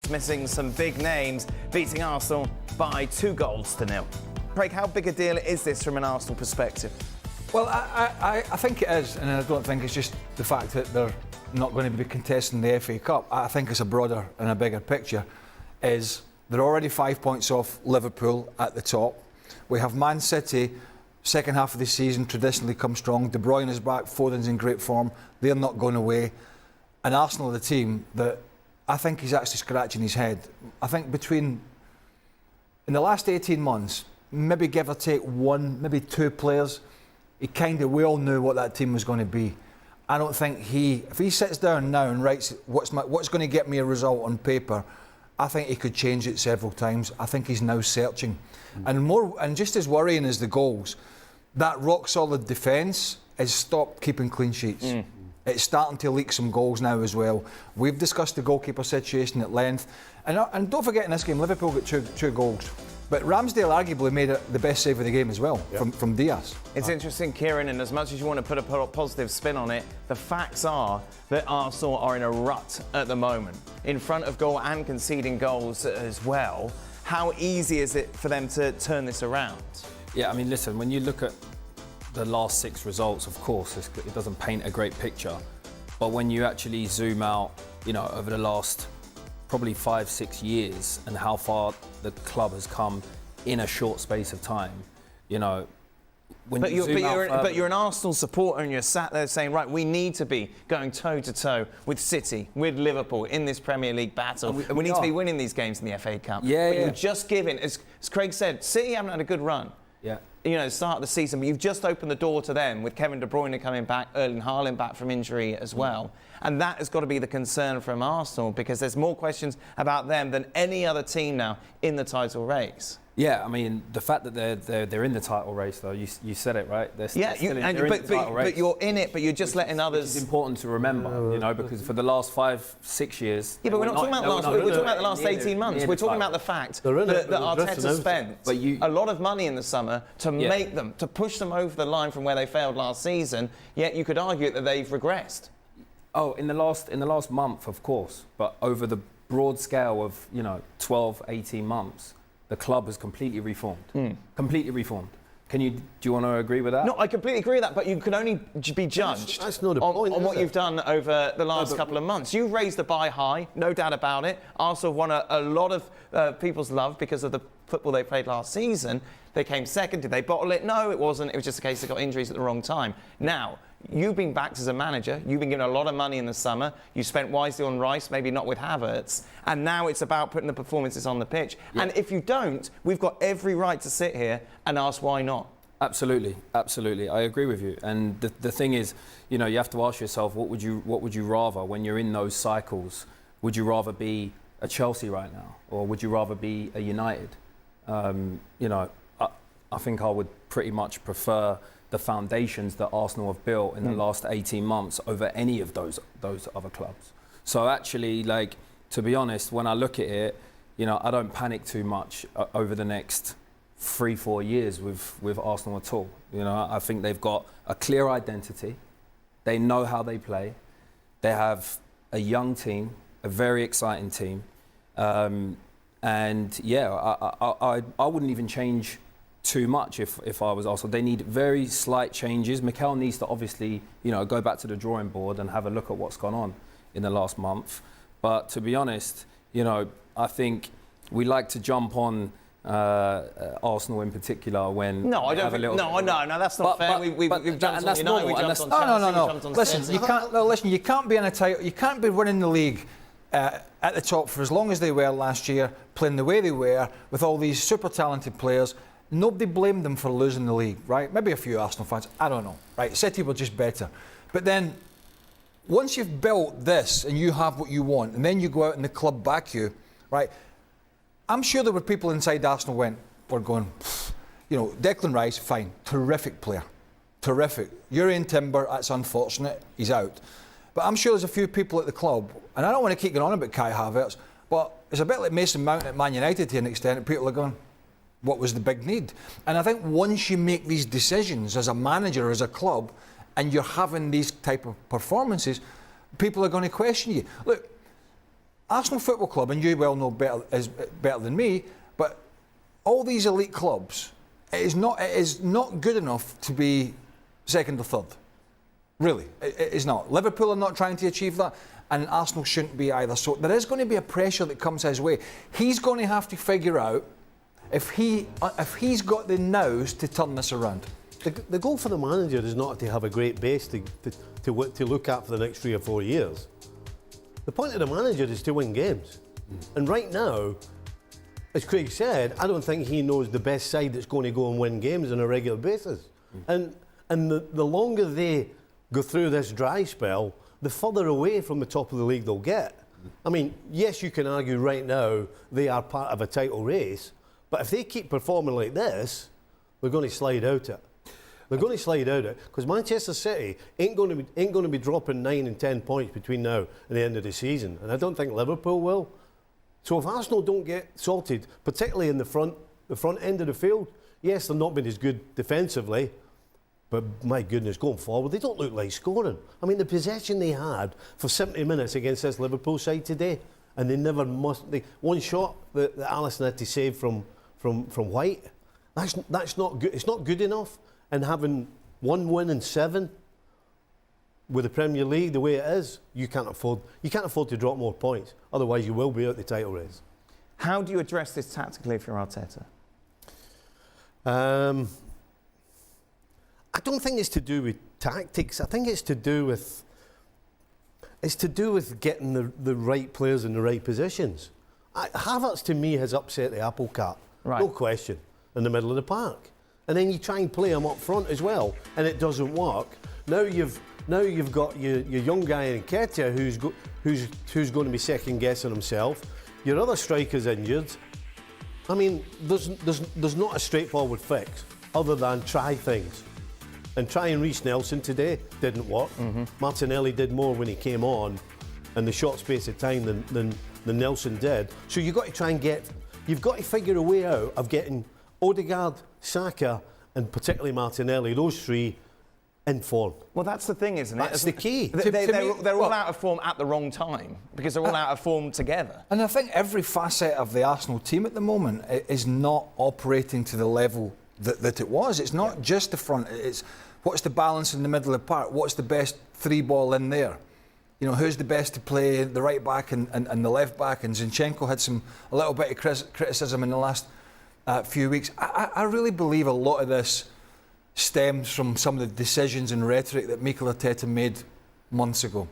missing some big names, beating Arsenal by 2-0. Craig, how big a deal is this from an Arsenal perspective? Well, I think it is, and I don't think it's just the fact that they're not going to be contesting the FA Cup. I think it's a broader and a bigger picture. Is they're already 5 points off Liverpool at the top. We have Man City, second half of the season, traditionally come strong. De Bruyne is back, Foden's in great form. They're not going away. And Arsenal are the team that I think he's actually scratching his head. I think in the last 18 months, maybe give or take one, maybe two players, we all knew what that team was going to be. I don't think if he sits down now and writes what's going to get me a result on paper, I think he could change it several times. I think he's now searching. And just as worrying as the goals, that rock solid defence has stopped keeping clean sheets. It's starting to leak some goals now as well. We've discussed the goalkeeper situation at length. And don't forget in this game, Liverpool got two goals. But Ramsdale arguably made it the best save of the game as well, from Diaz. It's interesting, Kieran, and as much as you want to put a positive spin on it, the facts are that Arsenal are in a rut at the moment, in front of goal and conceding goals as well. How easy is it for them to turn this around? Yeah, I mean, listen, when you look at the last 6 results, of course, it doesn't paint a great picture. But when you actually zoom out, over the last probably 5-6 years and how far the club has come in a short space of time, But you're an Arsenal supporter and you're sat there saying, right, we need to be going toe-to-toe with City, with Liverpool in this Premier League battle. And we need to be winning these games in the FA Cup. Yeah, but yeah. you're just giving, as Craig said, City haven't had a good run. Yeah. The start of the season, but you've just opened the door to them with Kevin De Bruyne coming back, Erling Haaland back from injury as well. And that has got to be the concern from Arsenal, because there's more questions about them than any other team now in the title race. Yeah, I mean, the fact that they're in the title race, though, you said it, right? They're yeah, in the title race. But you're in it, but you're just letting others... It's important to remember, because for the last 5-6 years... Yeah, but we're not talking about the last 18 months. We're talking about the fact that Arteta spent a lot of money in the summer to make them, to push them over the line from where they failed last season, yet you could argue that they've regressed. Oh, in the last month, of course, but over the broad scale of, 12, 18 months, the club has completely reformed. Completely reformed. Do you want to agree with that? No, I completely agree with that, but you can only be judged that's not a point, on what you've done over the last couple of months. You've raised the bar high, no doubt about it. Arsenal won a lot of people's love because of the football they played last season. They came second. Did they bottle it? No, it wasn't. It was just a case they got injuries at the wrong time. Now, you've been backed as a manager. You've been given a lot of money in the summer. You spent wisely on Rice, maybe not with Havertz. And now it's about putting the performances on the pitch. Yeah. And if you don't, we've got every right to sit here and ask why not. Absolutely, absolutely. I agree with you. And the thing is, you have to ask yourself, what would you rather when you're in those cycles? Would you rather be a Chelsea right now, or would you rather be a United? I think I would pretty much prefer the foundations that Arsenal have built in the last 18 months over any of those other clubs. So actually, to be honest, when I look at it, I don't panic too much over the next 3-4 years with Arsenal at all. I think they've got a clear identity. They know how they play. They have a young team, a very exciting team. And yeah, I wouldn't even change too much if I was Arsenal. They need very slight changes. Mikel needs to obviously, go back to the drawing board and have a look at what's gone on in the last month. But to be honest, I think we like to jump on Arsenal in particular when no, I don't think, no, that's not fair. We've jumped on United, we jumped on Chelsea, we jumped on City. Listen, you can't be in a title. You can't be winning the league at the top for as long as they were last year, playing the way they were with all these super talented players. Nobody blamed them for losing the league, right? Maybe a few Arsenal fans, I don't know, right? City were just better. But then, once you've built this and you have what you want, and then you go out and the club back you, right? I'm sure there were people inside Arsenal were going, Declan Rice, fine, terrific player, terrific. Urian Timber, that's unfortunate, he's out. But I'm sure there's a few people at the club, and I don't want to keep going on about Kai Havertz, but it's a bit like Mason Mount at Man United to an extent, people are going, what was the big need? And I think once you make these decisions as a manager, as a club, and you're having these type of performances, people are going to question you. Look, Arsenal Football Club, and you well know better than me, but all these elite clubs, it is not good enough to be second or third. Really, it is not. Liverpool are not trying to achieve that, and Arsenal shouldn't be either. So there is going to be a pressure that comes his way. He's going to have to figure out if he's got the nows to turn this around. The goal for the manager is not to have a great base to look at for the next 3 or 4 years. The point of the manager is to win games. And right now, as Craig said, I don't think he knows the best side that's going to go and win games on a regular basis. And the longer they go through this dry spell, the further away from the top of the league they'll get. I mean, yes, you can argue right now they are part of a title race, but if they keep performing like this, they're going to slide out it. They're going to slide out it because Manchester City ain't going to be dropping 9 and 10 points between now and the end of the season, and I don't think Liverpool will. So if Arsenal don't get sorted, particularly in the front end of the field, yes, they're not been as good defensively, but my goodness, going forward, they don't look like scoring. I mean, the possession they had for 70 minutes against this Liverpool side today, and they never one shot that Alisson had to save from White. That's not good. It's not good enough. And having 1 win in 7 with the Premier League the way it is, you can't afford to drop more points. Otherwise, you will be out the title race. How do you address this tactically if you're Arteta? I don't think it's to do with tactics. I think it's to do with getting the right players in the right positions. Havertz to me has upset the apple cart, right. No question, in the middle of the park. And then you try and play him up front as well, and it doesn't work. Now you've got your young guy in Nketiah who's going to be second guessing himself. Your other striker's injured. I mean, there's not a straightforward fix other than try things. And trying Reece Nelson today didn't work. Martinelli did more when he came on in the short space of time than Nelson did. So you've got to figure a way out of getting Odegaard, Saka, and particularly Martinelli, those three in form. Well, that's the thing, isn't it? That's the key. They're all out of form at the wrong time because they're all out of form together. And I think every facet of the Arsenal team at the moment is not operating to the level that it was. It's not just the front. It's what's the balance in the middle of the park? What's the best 3 ball in there? You know, who's the best to play the right back and the left back? And Zinchenko had a little bit of criticism in the last few weeks. I really believe a lot of this stems from some of the decisions and rhetoric that Mikel Arteta made months ago.